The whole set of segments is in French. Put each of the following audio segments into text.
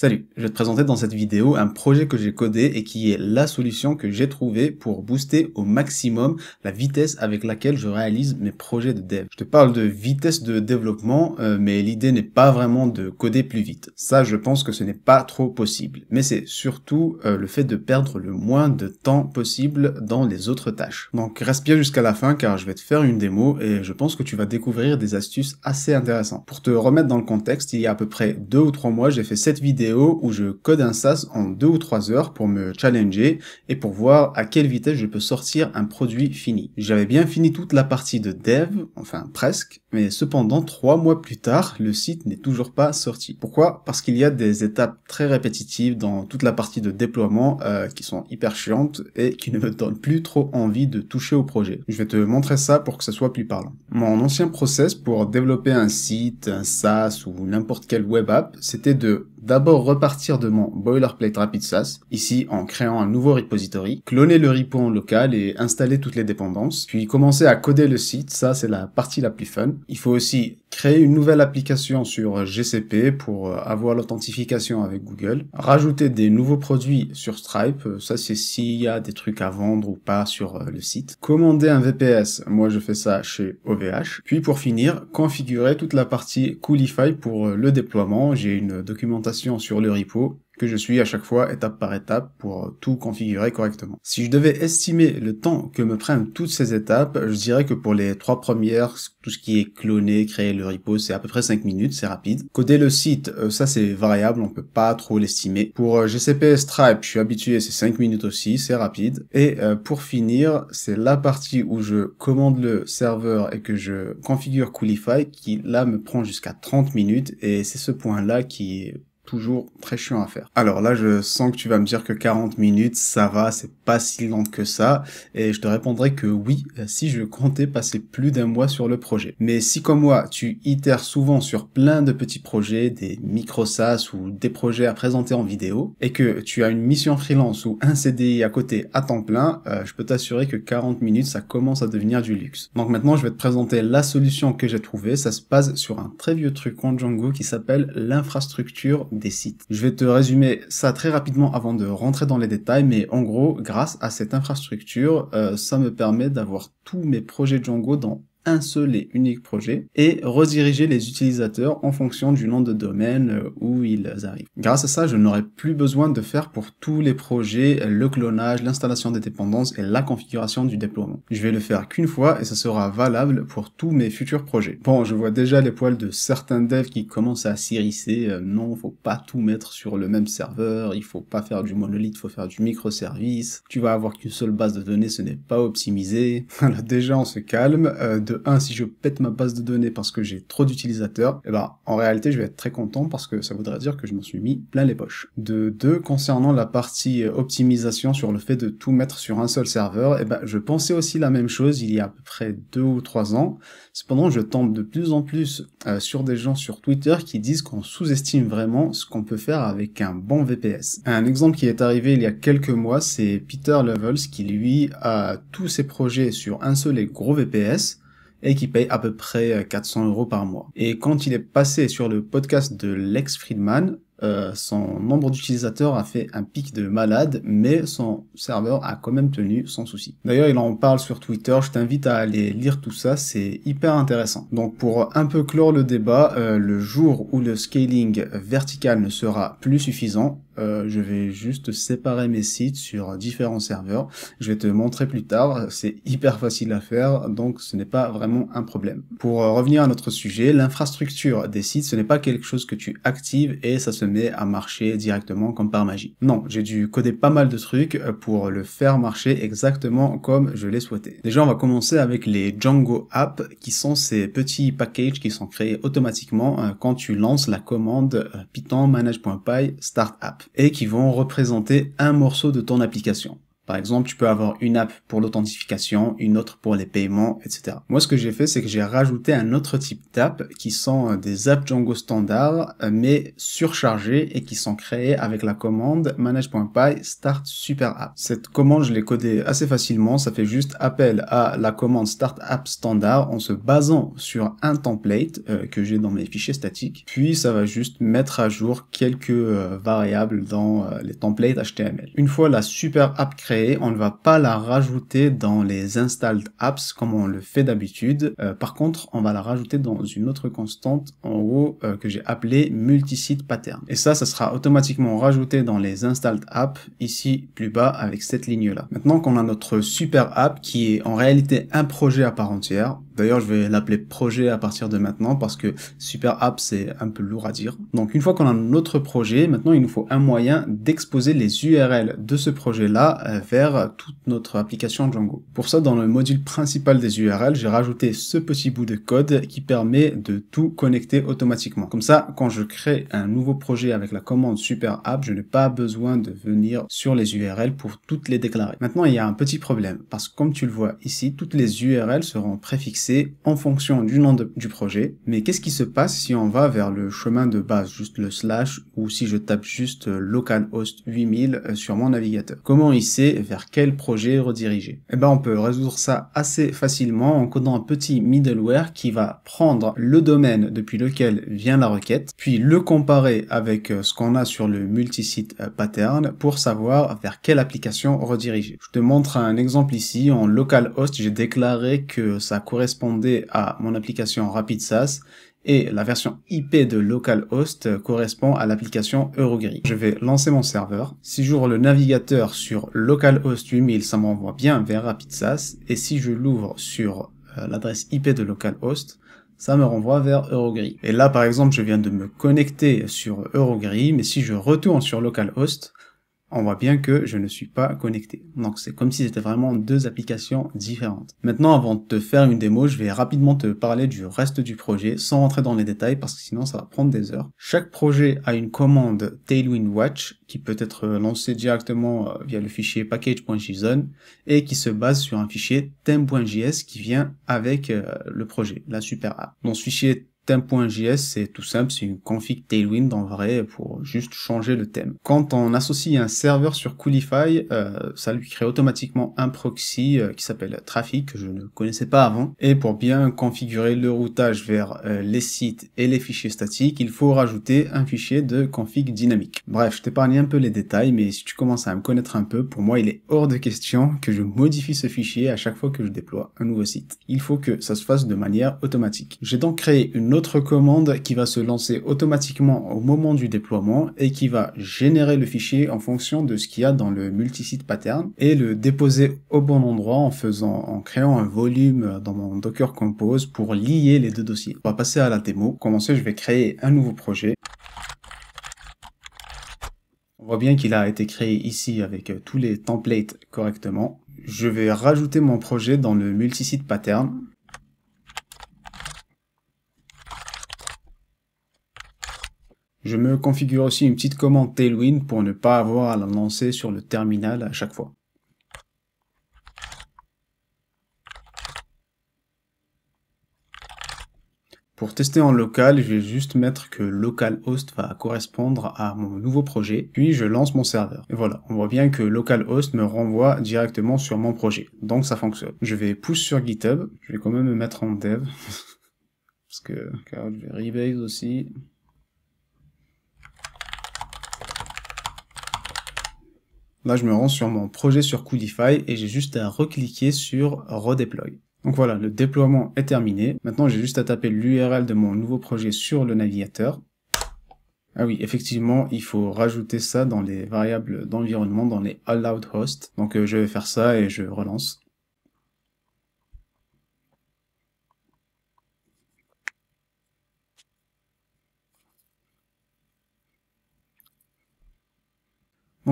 Salut, je vais te présenter dans cette vidéo un projet que j'ai codé et qui est la solution que j'ai trouvée pour booster au maximum la vitesse avec laquelle je réalise mes projets de dev. Je te parle de vitesse de développement, mais l'idée n'est pas vraiment de coder plus vite. Ça, je pense que ce n'est pas trop possible. Mais c'est surtout le fait de perdre le moins de temps possible dans les autres tâches. Donc reste bien jusqu'à la fin car je vais te faire une démo et je pense que tu vas découvrir des astuces assez intéressantes. Pour te remettre dans le contexte, il y a à peu près 2 ou 3 mois, j'ai fait cette vidéo où je code un SaaS en 2 ou 3 heures pour me challenger et pour voir à quelle vitesse je peux sortir un produit fini. J'avais bien fini toute la partie de dev, enfin presque, mais cependant 3 mois plus tard, le site n'est toujours pas sorti. Pourquoi? Parce qu'il y a des étapes très répétitives dans toute la partie de déploiement qui sont hyper chiantes et qui ne me donnent plus trop envie de toucher au projet. Je vais te montrer ça pour que ça soit plus parlant. Mon ancien process pour développer un site, un SaaS ou n'importe quelle web app, c'était de d'abord repartir de mon boilerplate rapid SaaS, ici en créant un nouveau repository, cloner le repo en local et installer toutes les dépendances, puis commencer à coder le site, ça c'est la partie la plus fun. Il faut aussi créer une nouvelle application sur GCP pour avoir l'authentification avec Google, rajouter des nouveaux produits sur Stripe, ça c'est s'il y a des trucs à vendre ou pas sur le site, commander un VPS, moi je fais ça chez OVH, puis pour finir, configurer toute la partie Coolify pour le déploiement. J'ai une documentation sur le repo que je suis à chaque fois étape par étape pour tout configurer correctement. Si je devais estimer le temps que me prennent toutes ces étapes, je dirais que pour les 3 premières, tout ce qui est cloner, créer le repo, c'est à peu près 5 minutes, c'est rapide. Coder le site, ça c'est variable, on peut pas trop l'estimer. Pour GCP et Stripe, je suis habitué, c'est 5 minutes aussi, c'est rapide. Et pour finir, c'est la partie où je commande le serveur et que je configure Coolify qui là me prend jusqu'à 30 minutes et c'est ce point-là qui est toujours très chiant à faire. Alors là, je sens que tu vas me dire que 40 minutes, ça va, c'est pas si lent que ça, et je te répondrai que oui, si je comptais passer plus d'1 mois sur le projet. Mais si comme moi, tu itères souvent sur plein de petits projets, des micro-SaaS ou des projets à présenter en vidéo, et que tu as une mission freelance ou un CDI à côté à temps plein, je peux t'assurer que 40 minutes, ça commence à devenir du luxe. Donc maintenant, je vais te présenter la solution que j'ai trouvée. Ça se base sur un très vieux truc en Django qui s'appelle l'infrastructure des sites. Je vais te résumer ça très rapidement avant de rentrer dans les détails, mais en gros, grâce à cette infrastructure, ça me permet d'avoir tous mes projets Django dans un seul et unique projet et rediriger les utilisateurs en fonction du nom de domaine où ils arrivent. Grâce à ça, je n'aurai plus besoin de faire pour tous les projets le clonage, l'installation des dépendances et la configuration du déploiement. Je vais le faire qu'une fois et ça sera valable pour tous mes futurs projets. Bon, je vois déjà les poils de certains devs qui commencent à s'irrisser. Non, faut pas tout mettre sur le même serveur, il faut pas faire du monolithe, faut faire du microservice. Tu vas avoir qu'une seule base de données, ce n'est pas optimisé. Alors déjà, on se calme. Si je pète ma base de données parce que j'ai trop d'utilisateurs, en réalité, je vais être très content parce que ça voudrait dire que je m'en suis mis plein les poches. De 2, concernant la partie optimisation sur le fait de tout mettre sur un seul serveur, je pensais aussi la même chose il y a à peu près 2 ou 3 ans. Cependant, je tombe de plus en plus sur des gens sur Twitter qui disent qu'on sous-estime vraiment ce qu'on peut faire avec un bon VPS. Un exemple qui est arrivé il y a quelques mois, c'est Peter Levels qui lui a tous ses projets sur un seul et gros VPS, et qui paye à peu près 400 € par mois. Et quand il est passé sur le podcast de Lex Fridman, son nombre d'utilisateurs a fait un pic de malade, mais son serveur a quand même tenu sans souci. D'ailleurs, il en parle sur Twitter, je t'invite à aller lire tout ça, c'est hyper intéressant. Donc pour un peu clore le débat, le jour où le scaling vertical ne sera plus suffisant, je vais juste séparer mes sites sur différents serveurs. Je vais te montrer plus tard, c'est hyper facile à faire, donc ce n'est pas vraiment un problème. Pour revenir à notre sujet, l'infrastructure des sites, ce n'est pas quelque chose que tu actives et ça se met à marcher directement comme par magie. Non, j'ai dû coder pas mal de trucs pour le faire marcher exactement comme je l'ai souhaité. Déjà, on va commencer avec les Django Apps, qui sont ces petits packages qui sont créés automatiquement quand tu lances la commande python manage.py start app et qui vont représenter un morceau de ton application. Par exemple, tu peux avoir une app pour l'authentification, une autre pour les paiements, etc. Moi, ce que j'ai fait, c'est que j'ai rajouté un autre type d'app qui sont des apps Django standard, mais surchargées et qui sont créées avec la commande manage.py start super app. Cette commande, je l'ai codée assez facilement. Ça fait juste appel à la commande start app standard en se basant sur un template que j'ai dans mes fichiers statiques. Puis, ça va juste mettre à jour quelques variables dans les templates HTML. Une fois la super app créée, on ne va pas la rajouter dans les installed apps comme on le fait d'habitude. Par contre, on va la rajouter dans une autre constante en haut que j'ai appelée multisite pattern. Et ça sera automatiquement rajouté dans les installed apps ici plus bas avec cette ligne-là. Maintenant qu'on a notre super app qui est en réalité un projet à part entière, d'ailleurs je vais l'appeler projet à partir de maintenant parce que super app c'est un peu lourd à dire. Donc une fois qu'on a notre projet, maintenant il nous faut un moyen d'exposer les URL de ce projet-là vers toute notre application Django. Pour ça, dans le module principal des URL, j'ai rajouté ce petit bout de code qui permet de tout connecter automatiquement. Comme ça, quand je crée un nouveau projet avec la commande super app, je n'ai pas besoin de venir sur les URL pour toutes les déclarer. Maintenant, il y a un petit problème parce que comme tu le vois ici, toutes les URL seront préfixées en fonction du nom du projet. Mais qu'est-ce qui se passe si on va vers le chemin de base, juste le slash, ou si je tape juste localhost 8000 sur mon navigateur? Comment il sait vers quel projet rediriger? Eh ben, on peut résoudre ça assez facilement en codant un petit middleware qui va prendre le domaine depuis lequel vient la requête, puis le comparer avec ce qu'on a sur le multisite pattern pour savoir vers quelle application rediriger. Je te montre un exemple ici. En localhost, j'ai déclaré que ça correspondait à mon application RapidSAS et la version IP de localhost correspond à l'application Eurogrid. Je vais lancer mon serveur. Si j'ouvre le navigateur sur localhost 8000, ça m'envoie bien vers RapidSAS, et si je l'ouvre sur l'adresse IP de localhost, ça me renvoie vers Eurogrid. Et là, par exemple, je viens de me connecter sur Eurogrid, mais si je retourne sur localhost, on voit bien que je ne suis pas connecté. Donc c'est comme si c'était vraiment deux applications différentes. Maintenant, avant de te faire une démo, je vais rapidement te parler du reste du projet sans rentrer dans les détails parce que sinon ça va prendre des heures. Chaque projet a une commande Tailwind Watch qui peut être lancée directement via le fichier package.json et qui se base sur un fichier theme.js qui vient avec le projet, la super app. Dans ce fichier theme.js, c'est tout simple, c'est une config Tailwind en vrai pour juste changer le thème. Quand on associe un serveur sur Coolify, ça lui crée automatiquement un proxy qui s'appelle Traffic, que je ne connaissais pas avant. Et pour bien configurer le routage vers les sites et les fichiers statiques, il faut rajouter un fichier de config dynamique. Bref, je t'épargne un peu les détails, mais si tu commences à me connaître un peu, pour moi il est hors de question que je modifie ce fichier à chaque fois que je déploie un nouveau site. Il faut que ça se fasse de manière automatique. J'ai donc créé une autre commande qui va se lancer automatiquement au moment du déploiement et qui va générer le fichier en fonction de ce qu'il y a dans le multisite pattern et le déposer au bon endroit en créant un volume dans mon Docker Compose pour lier les deux dossiers. On va passer à la démo. Pour commencer, je vais créer un nouveau projet. On voit bien qu'il a été créé ici avec tous les templates correctement. Je vais rajouter mon projet dans le multisite pattern. Je me configure aussi une petite commande Tailwind pour ne pas avoir à la lancer sur le terminal à chaque fois. Pour tester en local, je vais juste mettre que localhost va correspondre à mon nouveau projet, puis je lance mon serveur. Et voilà, on voit bien que localhost me renvoie directement sur mon projet, donc ça fonctionne. Je vais push sur GitHub, je vais quand même me mettre en dev, car je vais rebase aussi. Là, je me rends sur mon projet sur Coolify et j'ai juste à recliquer sur Redeploy. Donc voilà, le déploiement est terminé. Maintenant, j'ai juste à taper l'URL de mon nouveau projet sur le navigateur. Ah oui, effectivement, il faut rajouter ça dans les variables d'environnement, dans les allowed hosts. Donc je vais faire ça et je relance.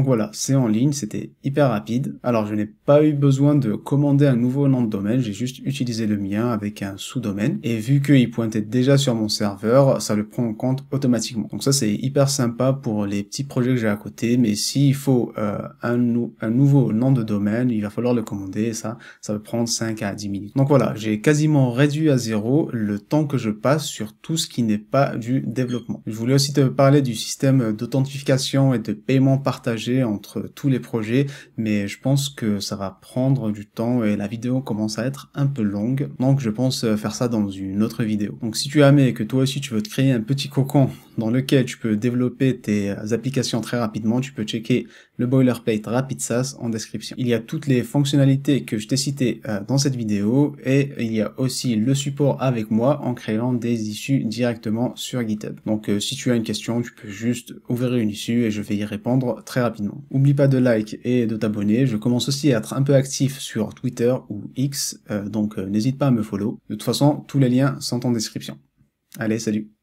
Donc voilà, c'est en ligne, c'était hyper rapide. Alors je n'ai pas eu besoin de commander un nouveau nom de domaine, j'ai juste utilisé le mien avec un sous-domaine. Et vu qu'il pointait déjà sur mon serveur, ça le prend en compte automatiquement. Donc ça c'est hyper sympa pour les petits projets que j'ai à côté, mais s'il faut un nouveau nom de domaine, il va falloir le commander et ça va prendre 5 à 10 minutes. Donc voilà, j'ai quasiment réduit à zéro le temps que je passe sur tout ce qui n'est pas du développement. Je voulais aussi te parler du système d'authentification et de paiement partagé entre tous les projets, mais je pense que ça va prendre du temps et la vidéo commence à être un peu longue, donc je pense faire ça dans une autre vidéo. Donc si tu as aimé et que toi aussi tu veux te créer un petit cocon dans lequel tu peux développer tes applications très rapidement, tu peux checker le boilerplate Rapid SaaS en description. Il y a toutes les fonctionnalités que je t'ai citées dans cette vidéo et il y a aussi le support avec moi en créant des issues directement sur GitHub. Donc si tu as une question, tu peux juste ouvrir une issue et je vais y répondre très rapidement. Oublie pas de like et de t'abonner. Je commence aussi à être un peu actif sur Twitter ou X, donc n'hésite pas à me follow. De toute façon, tous les liens sont en description. Allez, salut!